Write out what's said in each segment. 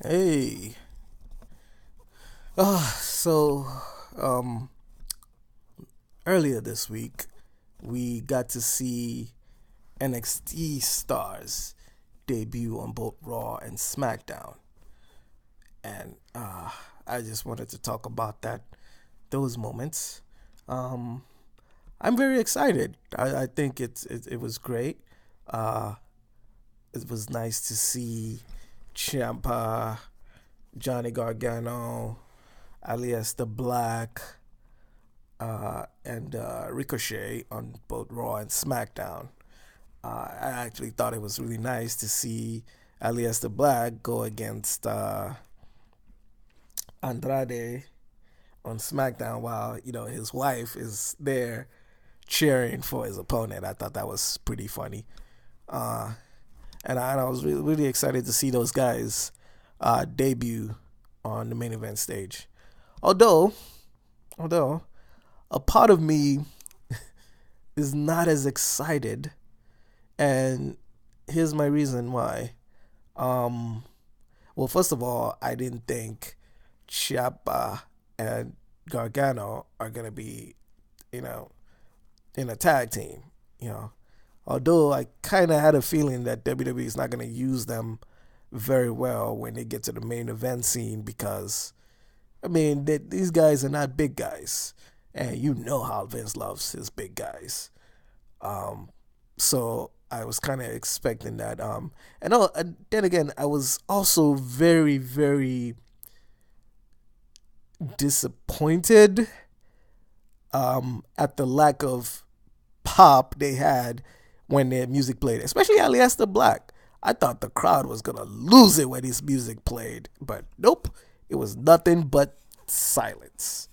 Hey. So um earlier this week we got to see NXT stars debut on both Raw and SmackDown. And I just wanted to talk about those moments. Um I'm very excited. I think it was great. Uh it was nice to see Ciampa, Johnny Gargano, Aleister Black, and Ricochet on both Raw and SmackDown. I actually thought it was really nice to see Aleister Black go against Andrade on SmackDown while his wife is there cheering for his opponent. I thought that was pretty funny, uh, and I was really excited to see those guys debut on the main event stage. Although, although a part of me is not as excited, and here's my reason why. Um, well, first of all, I didn't think Ciampa and Gargano are gonna be, you know, in a tag team. You know, although I kind of had a feeling that WWE is not gonna use them very well when they get to the main event scene because these guys are not big guys, and you know how Vince loves his big guys. Um, so I was kind of expecting that. And then again, I was also very, very disappointed at the lack of pop they had when their music played, especially Aleister Black. I thought the crowd was gonna lose it when his music played, but nope, it was nothing but silence.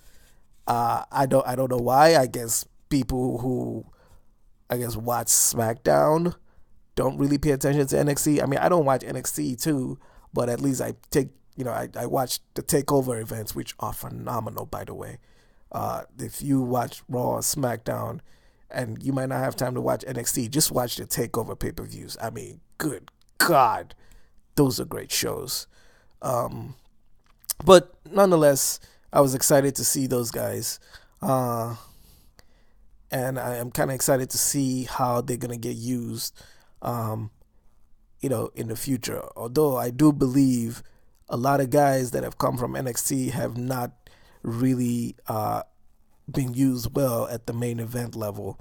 I don't know why. I guess people who watch SmackDown don't really pay attention to NXT. I don't watch NXT too, but at least I watch the takeover events, which are phenomenal, by the way. If you watch Raw or SmackDown and you might not have time to watch NXT, just watch the takeover pay per views. Good God, those are great shows. Um, but nonetheless, I was excited to see those guys. Uh, and I am kind of excited to see how they're going to get used, um, in the future. Although I do believe a lot of guys that have come from NXT have not really been used well at the main event level.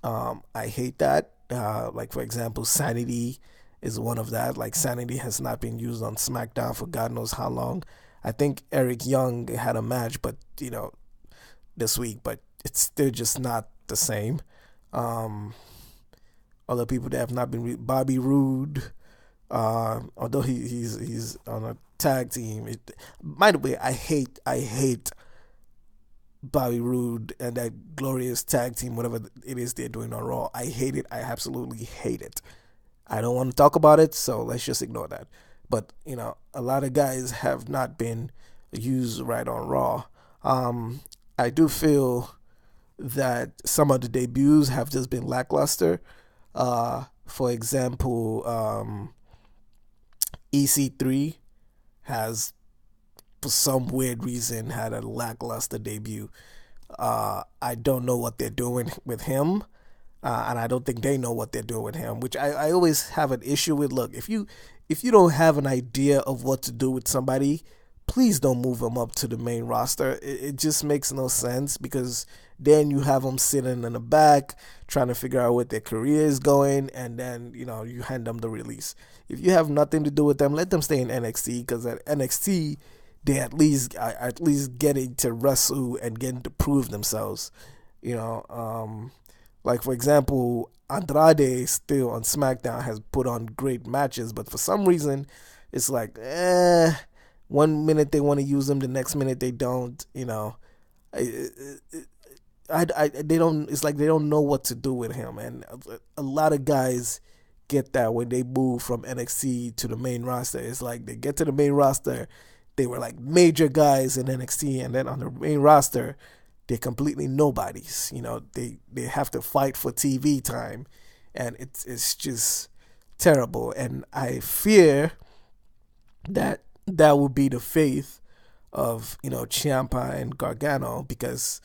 I hate that. Like, for example, Sanity is one of that. Like, Sanity has not been used on SmackDown for God knows how long. I think Eric Young had a match, but this week, but it's still just not the same. Um, Other people that have not been Bobby Roode, although he's on a tag team. By the way, I hate Bobby Roode and that glorious tag team, whatever it is they're doing on Raw. I hate it. I absolutely hate it. I don't want to talk about it, so let's just ignore that. But a lot of guys have not been used right on Raw. I do feel that some of the debuts have just been lackluster. For example, EC3 has, for some weird reason, had a lackluster debut. I don't know what they're doing with him, and I don't think they know what they're doing with him, which I always have an issue with. Look, if you don't have an idea of what to do with somebody, please don't move them up to the main roster. It just makes no sense because then you have them sitting in the back trying to figure out what their career is going, and then you hand them the release. If you have nothing to do with them, let them stay in NXT because at NXT they at least getting to wrestle and getting to prove themselves. You know, like for example, Andrade still on SmackDown has put on great matches, but for some reason, it's like, 1 minute they want to use him, the next minute they don't. I, they don't. It's like they don't know what to do with him, and a lot of guys get that when they move from NXT to the main roster. It's like they get to the main roster, they were like major guys in NXT, and then on the main roster, they're completely nobodies. They have to fight for TV time, and it's just terrible. And I fear that that would be the faith of Ciampa and Gargano, because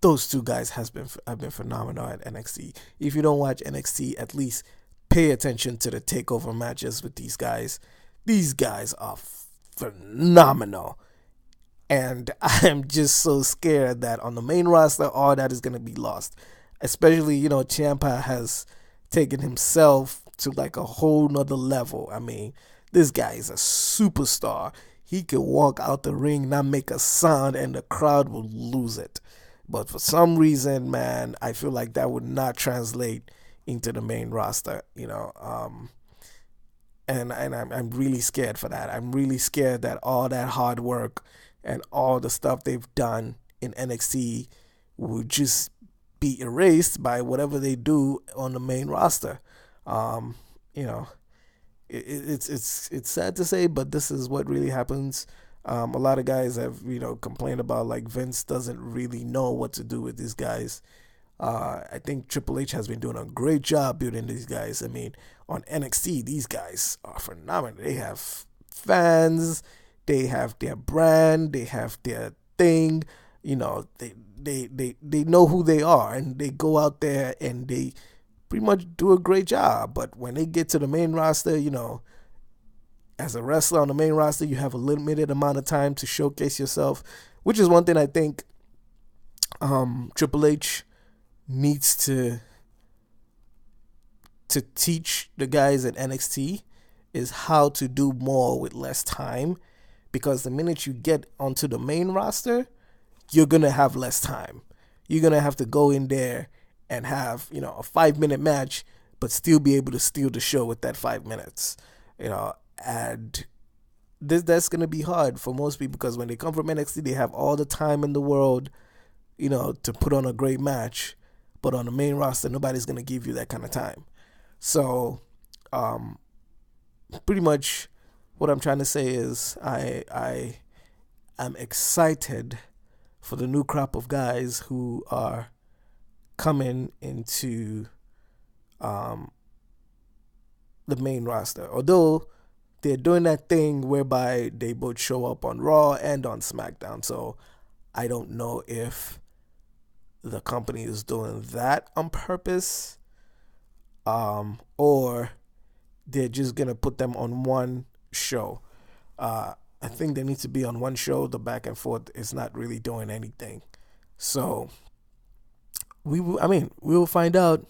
those two guys have been phenomenal at NXT. If you don't watch NXT, at least pay attention to the takeover matches with these guys. These guys are phenomenal. And I'm just so scared that on the main roster, all that is going to be lost. Especially, Ciampa has taken himself to like a whole nother level. I mean, this guy is a superstar. He can walk out the ring, not make a sound, and the crowd will lose it. But for some reason, man, I feel like that would not translate into the main roster, and I'm really scared for that. I'm really scared that all that hard work and all the stuff they've done in NXT will just be erased by whatever they do on the main roster. Um, you know, it's sad to say, but this is what really happens. A lot of guys have complained about like Vince doesn't really know what to do with these guys. I think Triple H has been doing a great job building these guys. I mean, on NXT, these guys are phenomenal. They have fans, they have their brand, they have their thing. They know who they are, and they go out there and they pretty much do a great job. But when they get to the main roster, as a wrestler on the main roster, you have a limited amount of time to showcase yourself, which is one thing I think Triple H needs to teach the guys at NXT, is how to do more with less time. Because the minute you get onto the main roster, you're going to have less time. You're going to have to go in there and have, a 5-minute match, but still be able to steal the show with that 5 minutes. And that's going to be hard for most people, because when they come from NXT, they have all the time in the world, to put on a great match. But on the main roster, nobody's going to give you that kind of time. So, pretty much what I'm trying to say is I'm excited for the new crop of guys who are coming into the main roster. Although they're doing that thing whereby they both show up on Raw and on SmackDown. So I don't know if the company is doing that on purpose, or they're just going to put them on one show. I think they need to be on one show. The back and forth is not really doing anything. So we will find out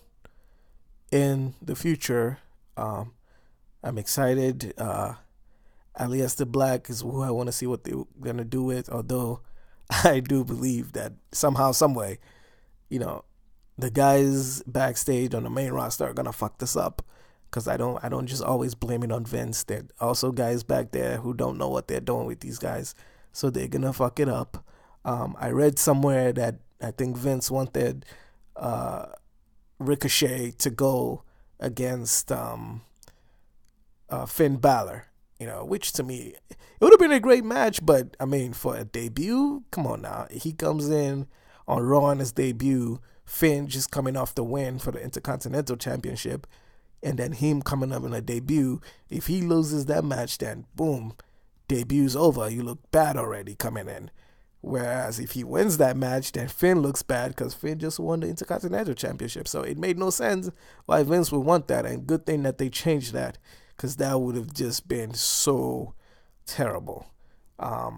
in the future. I'm excited. Aleister Black is who I want to see what they're going to do with, although I do believe that somehow, someway, the guys backstage on the main roster are going to fuck this up. Because I don't just always blame it on Vince. There are also guys back there who don't know what they're doing with these guys, so they're gonna fuck it up. I read somewhere that I think Vince wanted Ricochet to go against Finn Balor, which to me, it would have been a great match. But I mean, for a debut, come on now, he comes in on Raw on his debut. Finn just coming off the win for the Intercontinental Championship. And then him coming up in a debut, if he loses that match, then boom, debut's over. You look bad already coming in. Whereas if he wins that match, then Finn looks bad because Finn just won the Intercontinental Championship. So it made no sense why Vince would want that. And good thing that they changed that, because that would have just been so terrible. I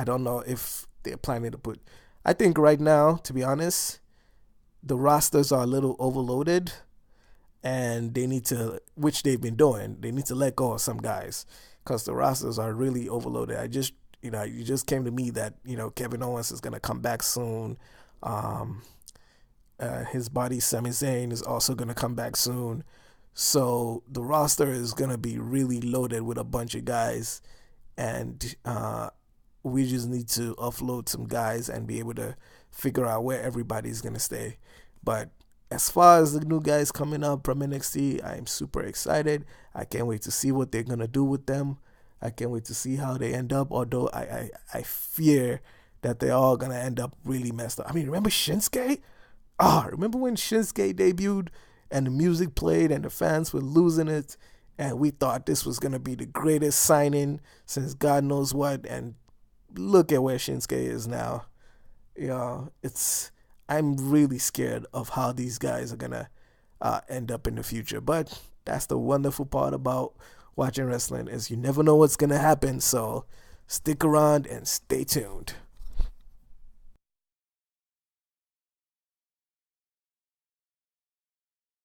don't know if they're planning to put... I think right now, to be honest, the rosters are a little overloaded. And they need to, which they've been doing, they need to let go of some guys, because the rosters are really overloaded. You just came to me that, Kevin Owens is going to come back soon. His buddy Sami Zayn is also going to come back soon. So the roster is going to be really loaded with a bunch of guys. And we just need to offload some guys and be able to figure out where everybody's going to stay. But as far as the new guys coming up from NXT, I'm super excited. I can't wait to see what they're going to do with them. I can't wait to see how they end up, although I fear that they're all going to end up really messed up. I mean, remember Shinsuke? Remember when Shinsuke debuted and the music played and the fans were losing it? and we thought this was gonna be the greatest signing since God knows what, and look at where Shinsuke is now. I'm really scared of how these guys are gonna end up in the future. But that's the wonderful part about watching wrestling, is you never know what's gonna happen. So stick around and stay tuned.